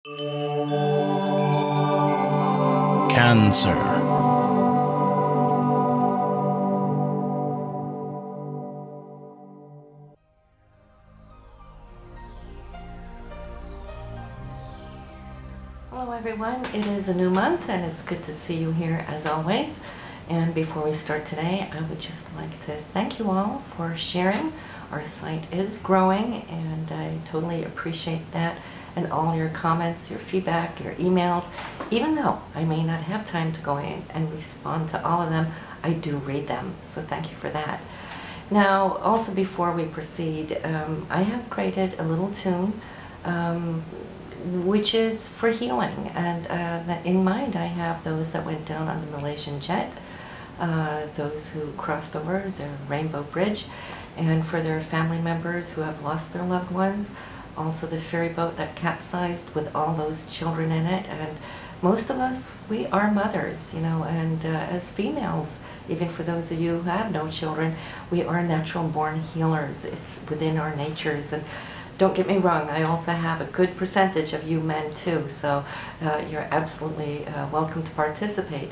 Cancer. Hello everyone, it is a new month and it's good to see you here as always. And before we start today, I would just like to thank you all for sharing. Our site is growing and I totally appreciate that, and all your comments, your feedback, your emails. Even though I may not have time to go in and respond to all of them, I do read them, so thank you for that. Now, also before we proceed, I have created a little tune which is for healing, and that in mind I have those that went down on the Malaysian jet, those who crossed over the Rainbow Bridge, and for their family members who have lost their loved ones, also the ferry boat that capsized with all those children in it. And most of us, we are mothers, you know, and as females, even for those of you who have no children, we are natural born healers. It's within our natures. And don't get me wrong, I also have a good percentage of you men too, so you're absolutely welcome to participate.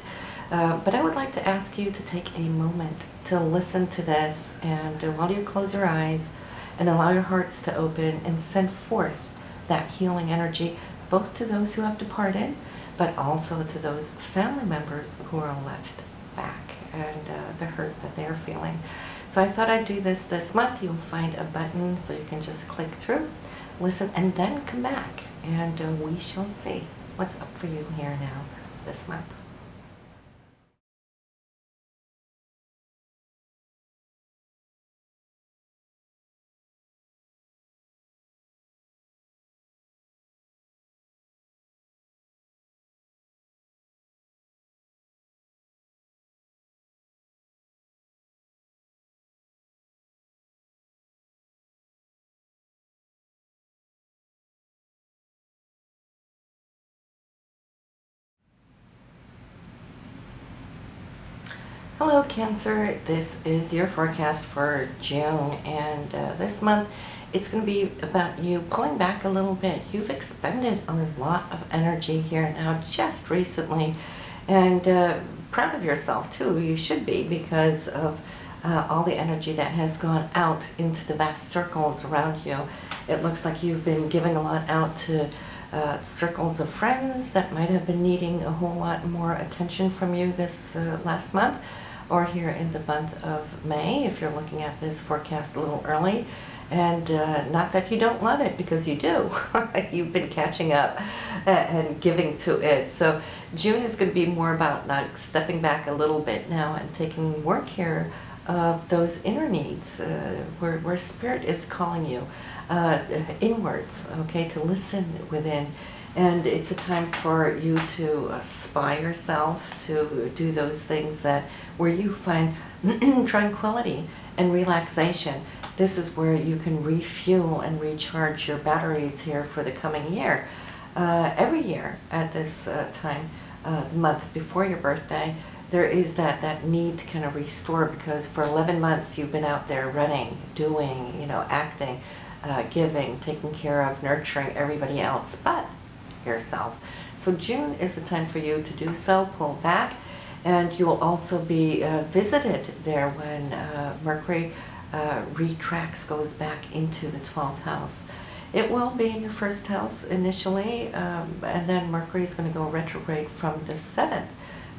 But I would like to ask you to take a moment to listen to this, and while you close your eyes and allow your hearts to open and send forth that healing energy, both to those who have departed, but also to those family members who are left back, and the hurt that they're feeling. So I thought I'd do this month. You'll find a button so you can just click through, listen, and then come back, and we shall see what's up for you here now this month. Hello Cancer, this is your forecast for June, and this month it's going to be about you pulling back a little bit. You've expended a lot of energy here now just recently, and proud of yourself too. You should be, because of all the energy that has gone out into the vast circles around you. It looks like you've been giving a lot out to circles of friends that might have been needing a whole lot more attention from you this last month, or here in the month of May, if you're looking at this forecast a little early. And not that you don't love it, because you do. You've been catching up and giving to it. So June is going to be more about like stepping back a little bit now and taking more care of those inner needs, where Spirit is calling you inwards, okay, to listen within. And it's a time for you to spy yourself, to do those things that where you find tranquility and relaxation. This is where you can refuel and recharge your batteries here for the coming year. Every year at this time, the month before your birthday, there is that need to kind of restore, because for 11 months you've been out there running, doing, you know, acting, giving, taking care of, nurturing everybody else but yourself. So June is the time for you to do so, pull back, and you will also be visited there when Mercury retracts, goes back into the 12th house. It will be in your first house initially, and then Mercury is going to go retrograde from the 7th.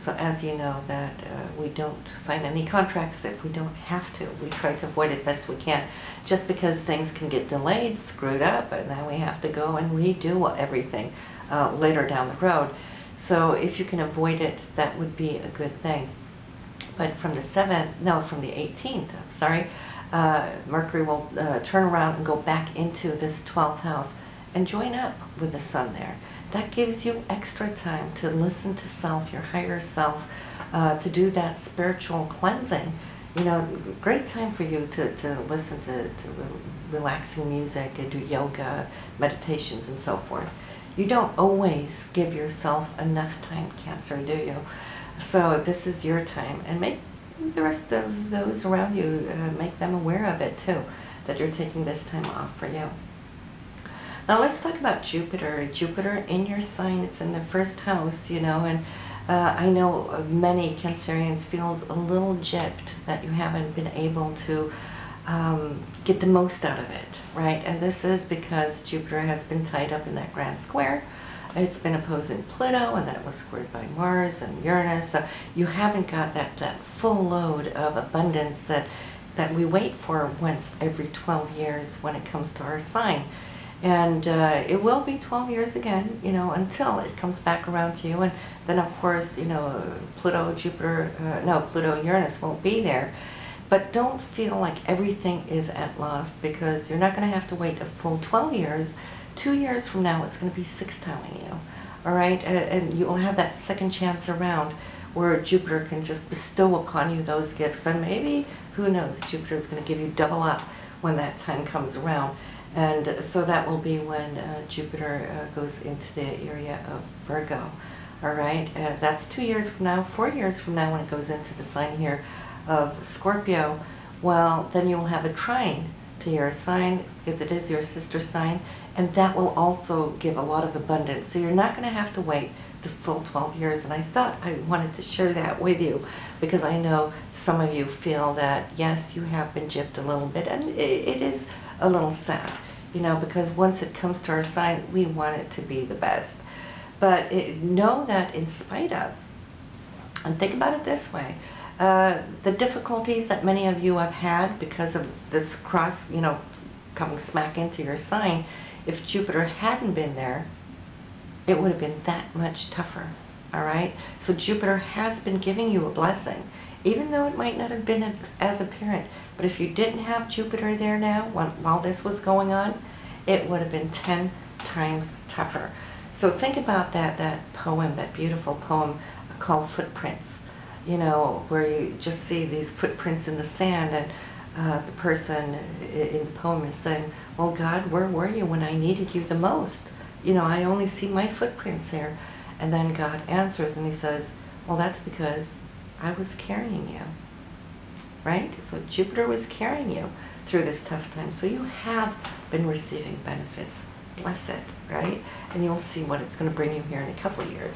So as you know that we don't sign any contracts if we don't have to. We try to avoid it best we can, just because things can get delayed, screwed up, and then we have to go and redo everything later down the road. So if you can avoid it, that would be a good thing. But from the 7th, no, from the 18th, I'm sorry, Mercury will turn around and go back into this 12th house and join up with the Sun there. That gives you extra time to listen to self, your higher self, to do that spiritual cleansing. You know, great time for you to listen to relaxing music and do yoga, meditations, and so forth. You don't always give yourself enough time, Cancer, do you? So this is your time, and make the rest of those around you, make them aware of it too, that you're taking this time off for you. Now let's talk about Jupiter. Jupiter in your sign, it's in the first house, you know, and I know many Cancerians feels a little gypped that you haven't been able to get the most out of it, right? And this is because Jupiter has been tied up in that grand square. It's been opposing Pluto, and then it was squared by Mars and Uranus. So you haven't got that full load of abundance that we wait for once every 12 years when it comes to our sign. And it will be 12 years again, you know, until it comes back around to you. And then, of course, you know, Pluto, Uranus won't be there. But don't feel like everything is at lost, because you're not going to have to wait a full 12 years. 2 years from now, it's going to be six-tiling you, all right? And you'll have that second chance around where Jupiter can just bestow upon you those gifts. And maybe, who knows, Jupiter is going to give you double up when that time comes around. And so that will be when Jupiter goes into the area of Virgo, all right? That's 2 years from now. 4 years from now, when it goes into the sign here of Scorpio, well, then you'll have a trine to your sign, because it is your sister sign, and that will also give a lot of abundance. So you're not going to have to wait the full 12 years. And I thought I wanted to share that with you, because I know some of you feel that, yes, you have been gypped a little bit, and it is a little sad, you know, because once it comes to our sign, we want it to be the best. But know that in spite of, and think about it this way, the difficulties that many of you have had because of this cross, you know, coming smack into your sign, if Jupiter hadn't been there, it would have been that much tougher, all right? So Jupiter has been giving you a blessing, even though it might not have been as apparent. But if you didn't have Jupiter there now, while this was going on, it would have been 10 times tougher. So think about that poem, that beautiful poem called Footprints, you know, where you just see these footprints in the sand, and the person in the poem is saying, well, God, where were you when I needed you the most? You know, I only see my footprints here. And then God answers, and he says, well, that's because I was carrying you, right? So Jupiter was carrying you through this tough time. So you have been receiving benefits. Bless it, right? And you'll see what it's going to bring you here in a couple of years.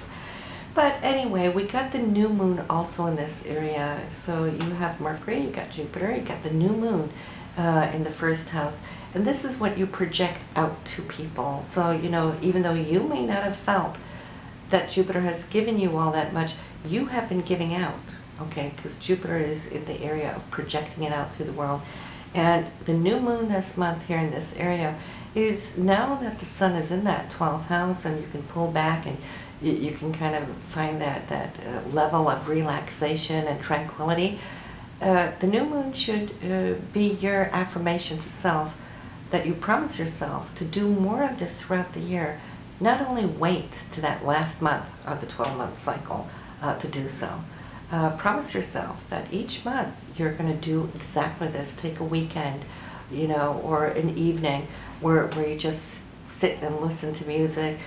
But anyway, we got the new moon also in this area. So you have Mercury, you got Jupiter, you got the new moon in the first house. And this is what you project out to people. So, you know, even though you may not have felt that Jupiter has given you all that much, you have been giving out, okay? Because Jupiter is in the area of projecting it out to the world. And the new moon this month here in this area is, now that the sun is in that 12th house, and you can pull back and you can kind of find that level of relaxation and tranquility. The new moon should be your affirmation to self, that you promise yourself to do more of this throughout the year. Not only wait to that last month of the 12-month cycle to do so. Promise yourself that each month you're going to do exactly this. Take a weekend, you know, or an evening where you just sit and listen to music,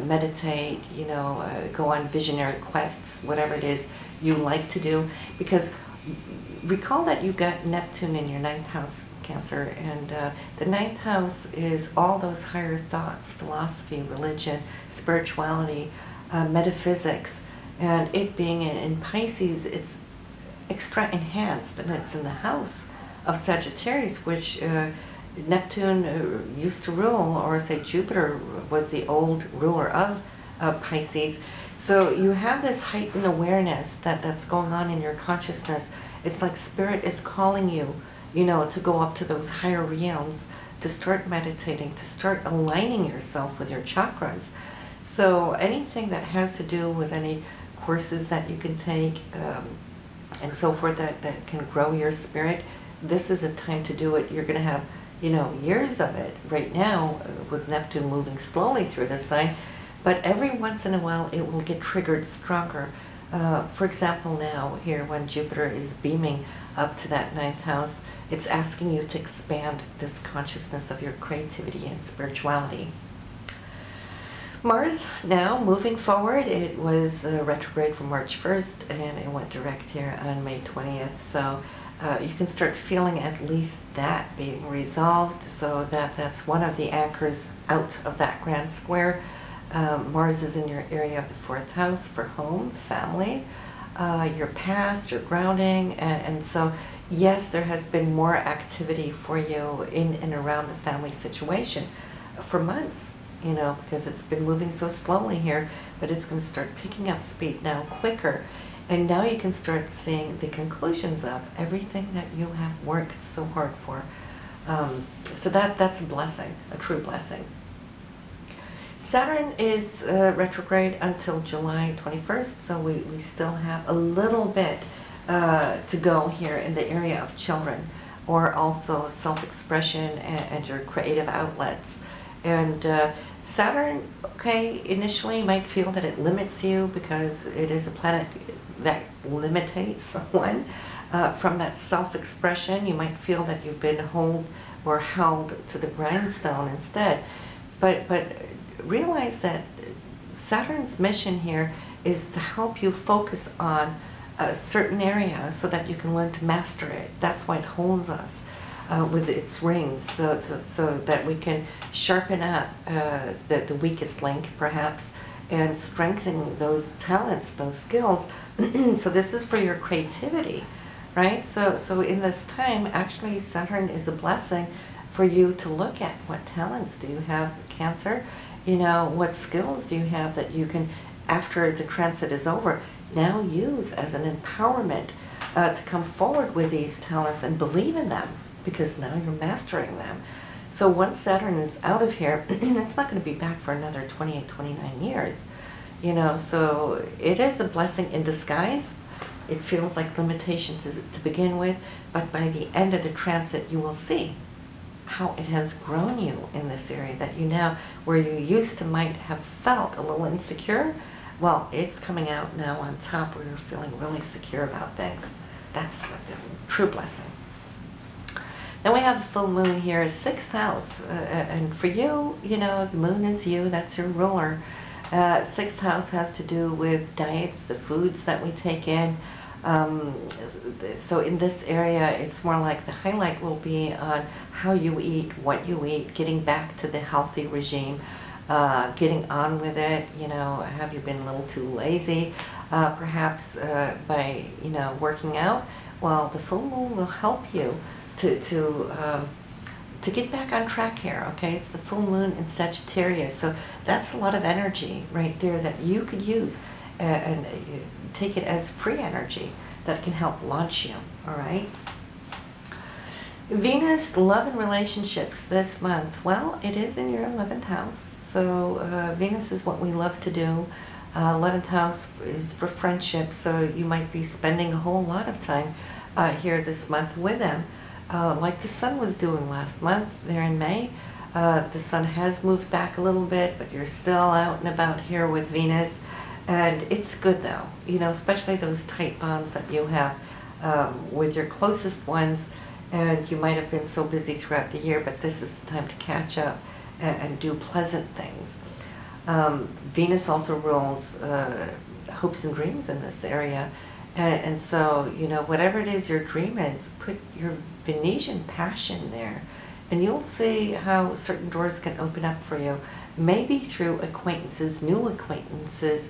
meditate, you know, go on visionary quests, whatever it is you like to do. Because recall that you've got Neptune in your 9th house, Cancer, and the 9th house is all those higher thoughts, philosophy, religion, spirituality, metaphysics, and it being in Pisces, it's extra enhanced, and it's in the house of Sagittarius, which Neptune used to rule, or say Jupiter was the old ruler of Pisces. So you have this heightened awareness that's going on in your consciousness. It's like Spirit is calling you, you know, to go up to those higher realms, to start meditating, to start aligning yourself with your chakras. So anything that has to do with any courses that you can take and so forth that can grow your spirit, this is a time to do it. You're going to have, you know, years of it right now with Neptune moving slowly through the sign, but every once in a while it will get triggered stronger. For example, now here when Jupiter is beaming up to that 9th house, it's asking you to expand this consciousness of your creativity and spirituality. Mars now moving forward, it was retrograde from March 1st and it went direct here on May 20th. So you can start feeling at least that being resolved, so that's one of the anchors out of that grand square. Mars is in your area of the 4th house for home, family, your past, your grounding, and so yes, there has been more activity for you in and around the family situation for months, you know, because it's been moving so slowly here, but it's going to start picking up speed now quicker. And now you can start seeing the conclusions of everything that you have worked so hard for. So that's a blessing, a true blessing. Saturn is retrograde until July 21st, so we still have a little bit to go here in the area of children, or also self-expression and your creative outlets. And Saturn, okay, initially you might feel that it limits you because it is a planet that limitates one from that self-expression. You might feel that you've been held to the grindstone instead. But realize that Saturn's mission here is to help you focus on a certain area so that you can learn to master it. That's why it holds us with its rings, so that we can sharpen up the weakest link, perhaps, and strengthen those talents, those skills. So this is for your creativity, right? So in this time, actually, Saturn is a blessing for you to look at what talents do you have, Cancer. You know, what skills do you have that you can, after the transit is over, now use as an empowerment to come forward with these talents and believe in them, because now you're mastering them. So once Saturn is out of here, it's not going to be back for another 28, 29 years. You know, so it is a blessing in disguise. It feels like limitations to begin with, but by the end of the transit, you will see how it has grown you in this area that you now, where you used to might have felt a little insecure, well, it's coming out now on top where you're feeling really secure about things. That's a true blessing. Then we have the full moon here, 6th house, and for you, you know, the moon is you, that's your ruler. 6th house has to do with diets, the foods that we take in. So in this area, it's more like the highlight will be on how you eat, what you eat, getting back to the healthy regime, getting on with it. You know, have you been a little too lazy, perhaps by, you know, working out? Well, the full moon will help you to get back on track here, okay? It's the full moon in Sagittarius, so that's a lot of energy right there that you could use and take it as free energy that can help launch you, all right? Venus, love and relationships this month. Well, it is in your 11th house, so Venus is what we love to do. 11th house is for friendship, so you might be spending a whole lot of time here this month with them. Like the sun was doing last month there in May. The sun has moved back a little bit, but you're still out and about here with Venus. And it's good though, you know, especially those tight bonds that you have with your closest ones. And you might have been so busy throughout the year, but this is the time to catch up and do pleasant things. Venus also rules hopes and dreams in this area. And so, you know, whatever it is your dream is, put your Venetian passion there, and you'll see how certain doors can open up for you, maybe through acquaintances, new acquaintances,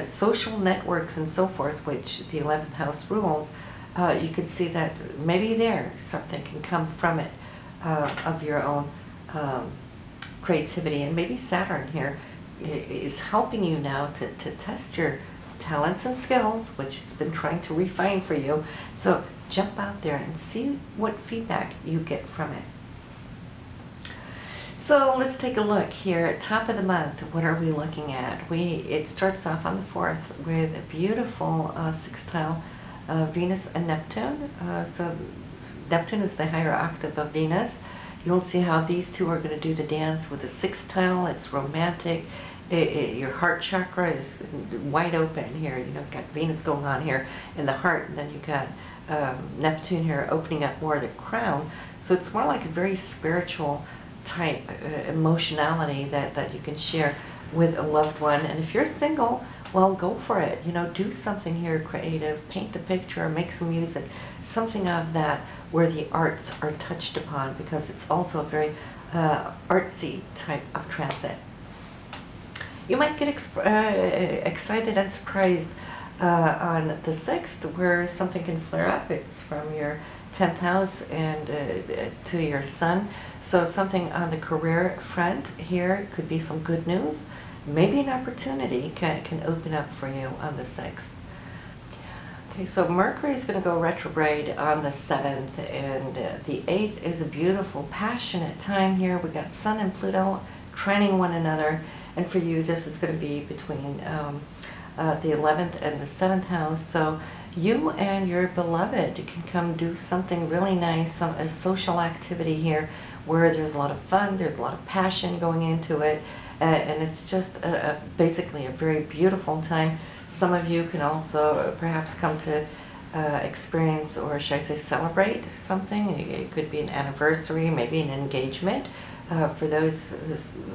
social networks and so forth, which the 11th house rules. You can see that maybe there something can come from it of your own creativity. And maybe Saturn here is helping you now to test your talents and skills, which it's been trying to refine for you. So jump out there and see what feedback you get from it. So let's take a look here at top of the month. What are we looking at? It starts off on the 4th with a beautiful sextile Venus and Neptune. So Neptune is the higher octave of Venus. You'll see how these two are going to do the dance with a sextile. It's romantic. Your heart chakra is wide open here. You know, you've got Venus going on here in the heart, and then you've got Neptune here opening up more of the crown. So it's more like a very spiritual type emotionality that you can share with a loved one. And if you're single, well, go for it. You know, do something here creative, paint a picture, make some music, something of that where the arts are touched upon, because it's also a very artsy type of transit. You might get excited and surprised on the 6th, where something can flare up. It's from your 10th house and to your sun. So something on the career front here could be some good news. Maybe an opportunity can open up for you on the 6th. Okay, so Mercury is going to go retrograde on the 7th, and the 8th is a beautiful, passionate time here. We got Sun and Pluto trining one another, and for you, this is going to be between the 11th and the 7th house. So you and your beloved can come do something really nice, a social activity here where there's a lot of fun, there's a lot of passion going into it, and it's just basically a very beautiful time. Some of you can also perhaps come to experience, or should I say celebrate something. It could be an anniversary, maybe an engagement. For those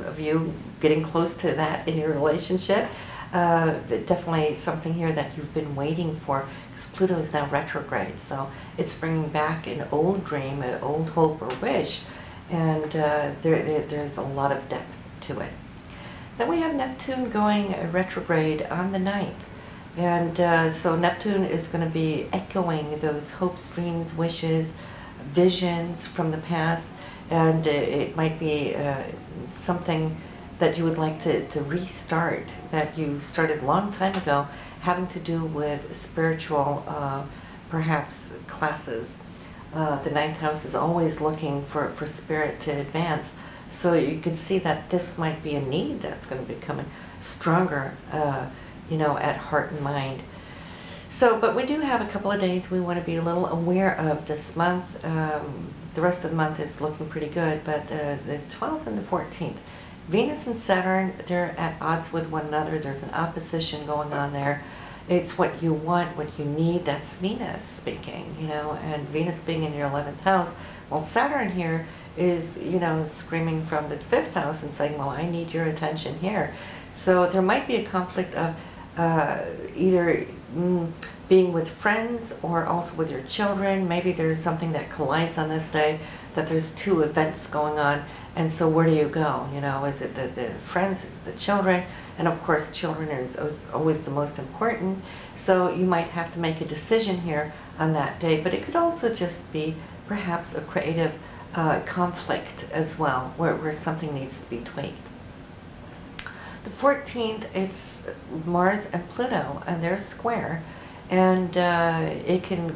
of you getting close to that in your relationship, definitely something here that you've been waiting for, because Pluto is now retrograde. So it's bringing back an old dream, an old hope or wish, and there's a lot of depth to it. Then we have Neptune going retrograde on the 9th. And so Neptune is going to be echoing those hopes, dreams, wishes, visions from the past. And it might be something that you would like to restart, that you started a long time ago, having to do with spiritual, perhaps, classes. The 9th house is always looking for spirit to advance. So you can see that this might be a need that's going to be becoming stronger, you know, at heart and mind. So, but we do have a couple of days we want to be a little aware of this month. The rest of the month is looking pretty good, but the 12th and the 14th, Venus and Saturn, they're at odds with one another. There's an opposition going on there. It's what you want, what you need. That's Venus speaking, you know, and Venus being in your 11th house. Well, Saturn here is, you know, screaming from the 5th house and saying, well, I need your attention here. So there might be a conflict of either being with friends or also with your children. Maybe there's something that collides on this day, that there's two events going on, and so where do you go? You know, is it the friends, is it the children? And of course, children is always the most important. So you might have to make a decision here on that day, but it could also just be perhaps a creative conflict as well, where something needs to be tweaked. The 14th, it's Mars and Pluto, and they're square, and it can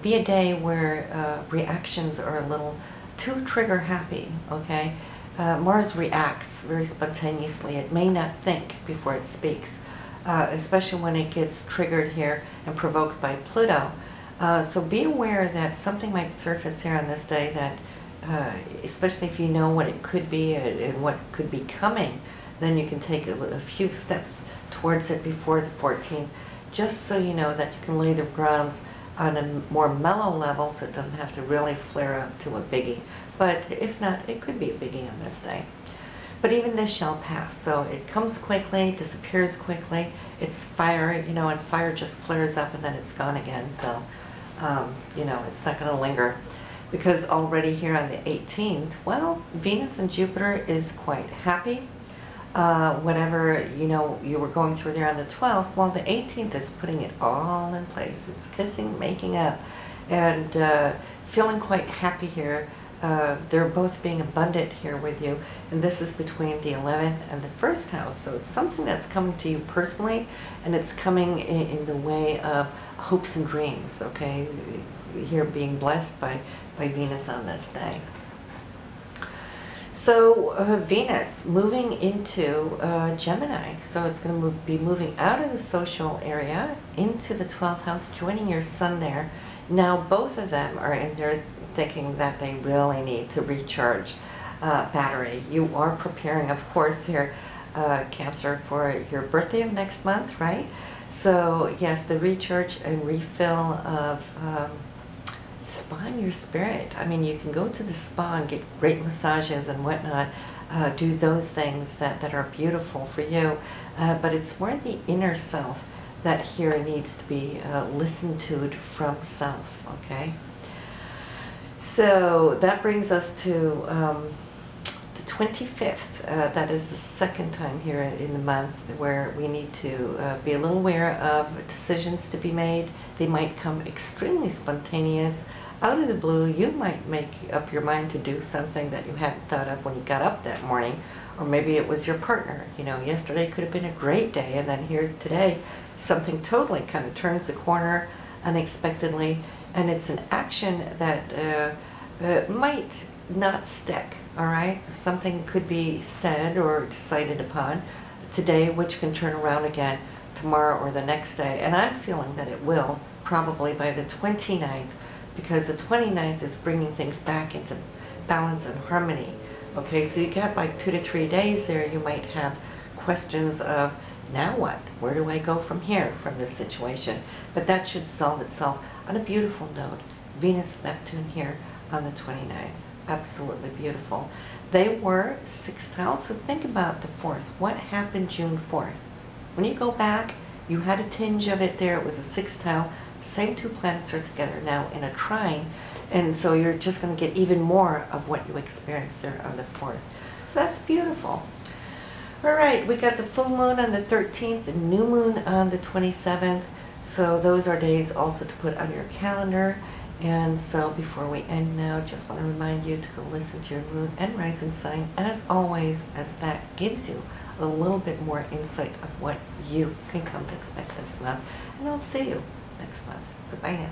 be a day where reactions are a little too trigger happy, okay? Mars reacts very spontaneously. It may not think before it speaks, especially when it gets triggered here and provoked by Pluto. So be aware that something might surface here on this day that, especially if you know what it could be and what could be coming, then you can take a few steps towards it before the 14th, just so you know that you can lay the grounds on a more mellow level, so it doesn't have to really flare up to a biggie. But if not, it could be a biggie on this day. But even this shall pass. So it comes quickly, disappears quickly. It's fire, you know, and fire just flares up and then it's gone again. So, you know, it's not going to linger. Because already here on the 18th, well, Venus and Jupiter is quite happy. Whatever, you know, you were going through there on the 12th, well, the 18th is putting it all in place. It's kissing, making up, and feeling quite happy here. They're both being abundant here with you, and this is between the 11th and the 1st house. So it's something that's coming to you personally, and it's coming in the way of hopes and dreams, okay? Here being blessed by Venus on this day. So Venus moving into Gemini, so it's going to be moving out of the social area into the 12th house, joining your sun there. Now both of them are in there thinking that they really need to recharge battery. You are preparing, of course, here, Cancer, for your birthday of next month, right? So yes, the recharge and refill of spa in your spirit. I mean, you can go to the spa and get great massages and whatnot, do those things that are beautiful for you. But it's more the inner self that here needs to be listened to from self, okay? So that brings us to the 25th. That is the second time here in the month where we need to be a little aware of decisions to be made. They might come extremely spontaneous. Out of the blue, you might make up your mind to do something that you hadn't thought of when you got up that morning. Or maybe it was your partner. You know, yesterday could have been a great day, and then here today, something totally kind of turns the corner unexpectedly, and it's an action that might not stick, all right? Something could be said or decided upon today, which can turn around again tomorrow or the next day. And I'm feeling that it will, probably by the 29th, because the 29th is bringing things back into balance and harmony. Okay, so you got like 2 to 3 days there. You might have questions of, now what? Where do I go from here, from this situation? But that should solve itself on a beautiful note. Venus, Neptune here on the 29th. Absolutely beautiful. They were sextile, so think about the 4th. What happened June 4th? When you go back, you had a tinge of it there. It was a sextile. Same two planets are together now in a trine, and so you're just going to get even more of what you experienced there on the 4th. So that's beautiful. All right, we got the full moon on the 13th, the new moon on the 27th. So those are days also to put on your calendar. And so before we end now, just want to remind you to go listen to your moon and rising sign, as always, as that gives you a little bit more insight of what you can come to expect this month. And I'll see you next month. So bye now.